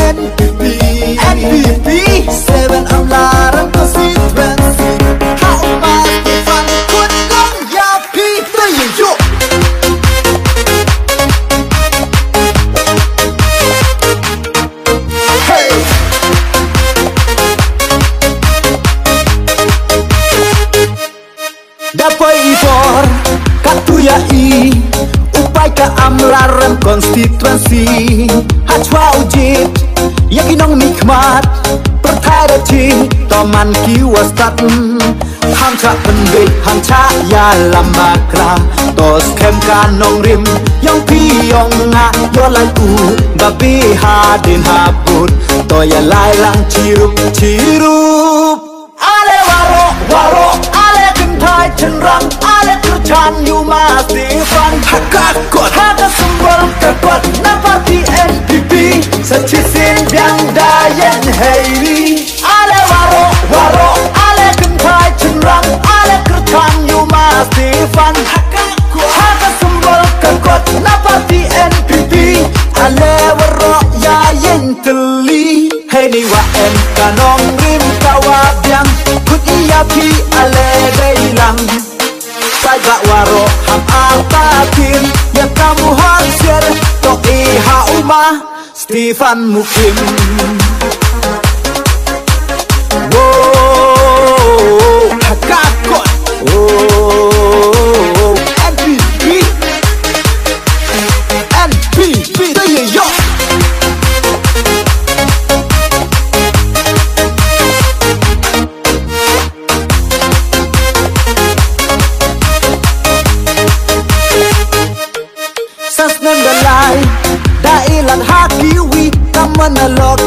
NPP 7 âm larang constituency Hak Umar Stefan Kut Long Yapi Terjejok Dapat ibor katuyai upai ka amlarem konstituensi hachwa ujit yakinong nikmat pertadati toman kiwastat hamcha pendek hamcha ya lambakra tos kem kanong rim yang piyong nga yolai u babi hadin habut toya lai lang cirup ale waro Thai chân răng ale kerjaan you masih fun hakakot haka sembol kekot na parti NPP sechisin biang dayen heiri ale waro ale Thai chân răng ale kerjaan you masih fun hakakot haka sembol kekot na parti NPP ale waro ya yen teli hey ni wa en kanong rim kawabyang kut iapi ale lang Sai gak waro ham altakin Ya kamu hansir Tok iha umah Stefan Mukim Wow Hakakot Wow NPP Yo Dailan hakiwi kamanalog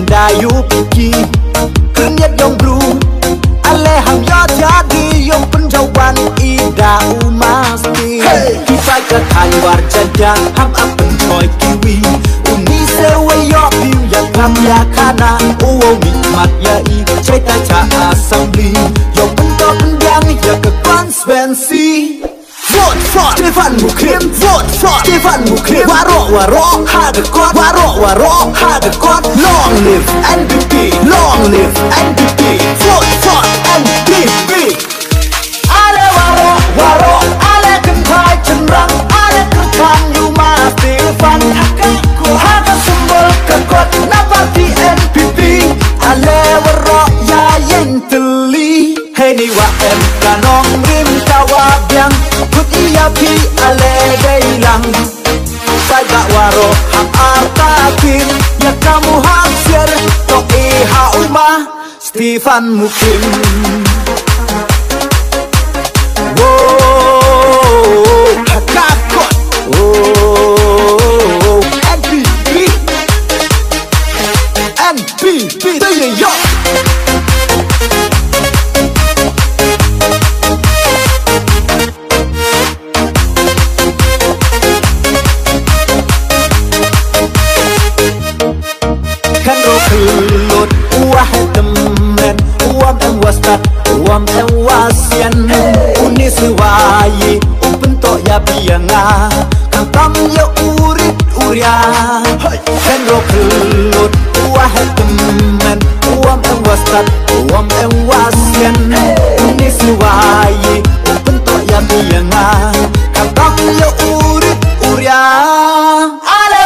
Dayu piki Kenyat yong bru Aleham ya jadi yong penjauhan Ida umasti Kita ketai warjada Ham apen choy kiwi Uni sewe yo piu ya kam ya kana Uwo mikmat ya i Cerita ca asambli Yong pentok pendiang ya ke konsepensi Vote for Stefan Mukim Vote for Stefan Mukim Waro Hadekot Waro Hadekot Long live NPP Long live NPP Vote for NPP Ale waro Ale kentai cenderang Ale kerjaan you masih fun Haka sembol kekot Na parti NPP Ale waro ya yang teli Hey ni wa em kanong rim kawabyang Iapi ale dailang Sai gak waro ham artakin Ya kamu hansir Tok iha umah Stefan Mukim Wow Hakakot Wow NPP Terjejok Kelut uah temen uam em wastat uam em wasian unis wayi upentok ya bianga kantam ya urit uria kenro kelut uah temen uam em wastat uam em wasian unis wayi upentok ya bianga kantam ya urit uria ale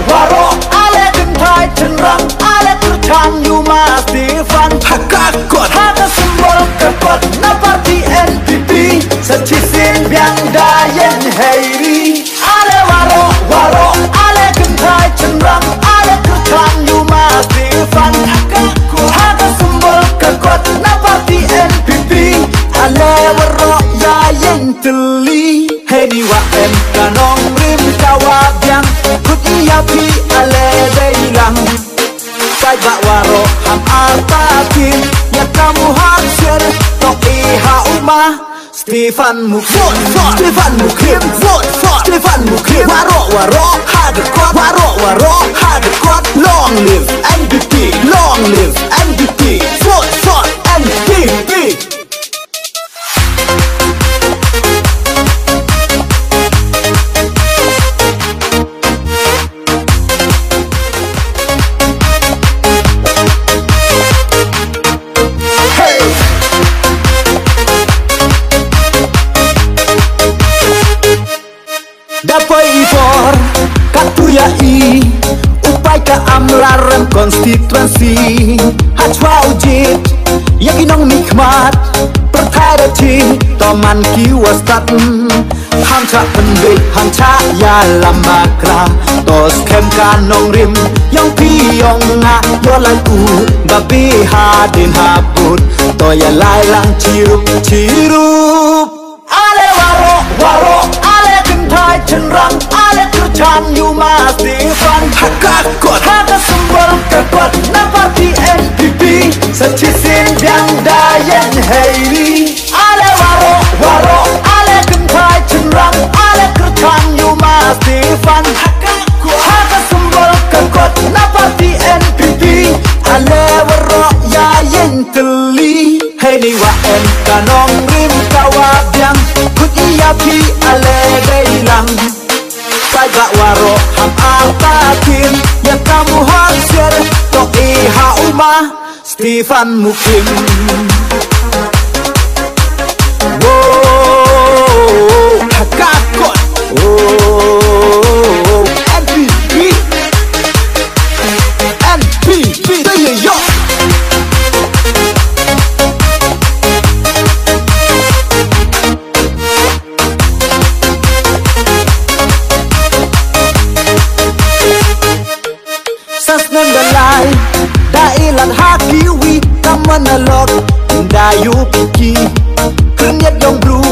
waro ale Thai cenderang ale kerjaan you masih fun Hakakot Haka sembol kekot Na parti NPP Sechisin biang dayen heiri Ale waro Ale Thai cenderang Ale kerjaan you masih fun Hakakot Haka sembol kekot Na parti NPP Ale waro ya yang teli Hey ni wa em kanong rim kawabyang Kut iapi ale dailang Sai gak waro ham artakin Ya kamu hansir Tok iha umah Stefan Mukim Stefan Mukim Vote for Stefan Mukim Waro Hadekot Hadekot Long live NPP Long live NPP Vote for NPP Kapoi ipor katuya I upai ka amlarem konstituensi hachwa ujit yakinong nikmat pertadati toman kiwastat hamcha pendek hamcha ya lamakra tos kem kanong rim yang piyong nga yolan u babi hadin habut toya lai lang cirup ale waro waro ale kentai cenrang ale kerjaan you mesti fan hakakot haka sembol kekot na parti NPP sejisin yang dayen heiri ale waro waro ale kentai cenrang ale kerjaan you mesti fan hakakot haka sembol kekot na parti NPP ale waro ya yen teli hei wa en kanong rim kawabyang kutiyapi ale gailang Saga waro ham altakin ya kamu hasil to iha umah Stefan Mukim Wow hakakot Oh NPP yo Sasnan dalai dailan hakiwi kamanalog dayu piki kenyat yong bru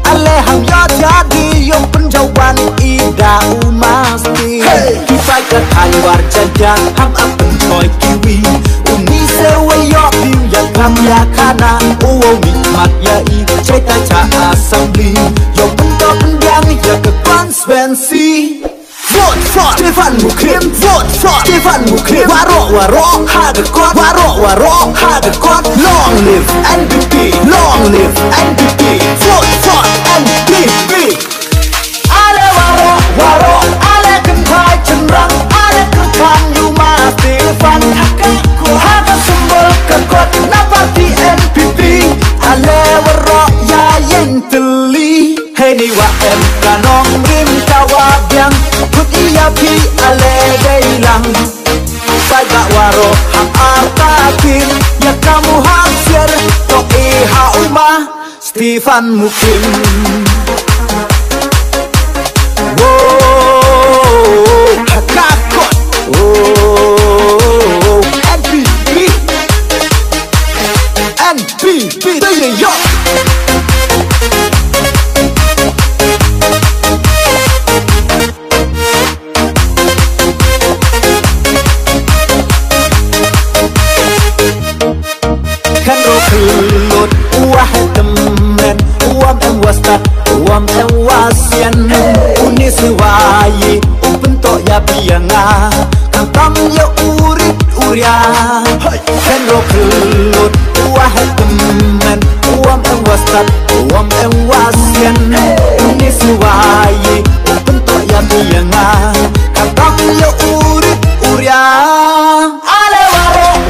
ale ham yo jadi yong penjauhan ida umasti kipai ke tanwar jajang ham apen toy kiwi uni sewe yo piu ya kam ya kana uwo mikmat ya I cerita ca assembly yong pentok pendiang ya ke konspensy Vote for Stefan Mukim, vote for Stefan Mukim. Waro hagakot, waro hagakot. Long live NPP, long live NPP. Vote for NPP. Ale waro, ale kentai cenrang, ale kerjaan you mesti fan hakakot. Haga sembol kekot na parti NPP. Ale waro ya yen teli. Hei ni wa em kanong rim kawabyang Kutiyapi ale gailang Saga waro ham artakin ya kamu hasil to iha umah Stefan Mukim Wow hakakot Oh NPP yo Kelut uah temen uam em wastat uam em wasian uni siwayi bentok ya bianga kantam ya urit uria kenro kelut uah temen uam em wastat uam em wasian uni siwayi bentok ya bianga kantam ya urit uria ale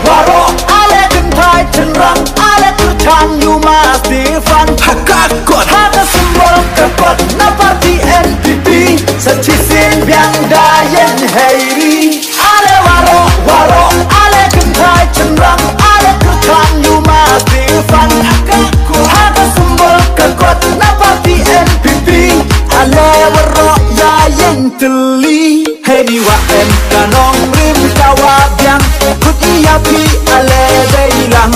waro ale kentai cenrang ale kerjaan you mesti fan hakakot haga sembol kekot na parti NPP sejisin yang dayen heiri ale waro ale kentai cenrang ale kerjaan you mesti fan hakakot haga sembol kekot na parti NPP ale waro ya yen teli hei ni wa en kanong rim kawabyang kutiyapi ale gailang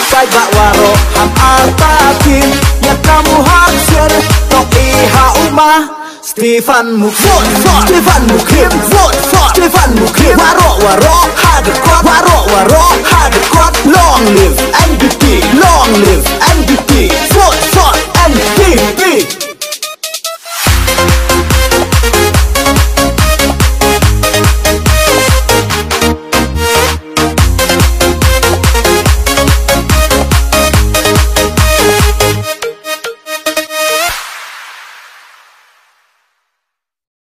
Saga waro ham artakin ya kamu hasil to iha umah Stefan Mukim Stefan Mukim vote for Stefan Mukim waro hagakot long live NPP long live NPP vote for NPP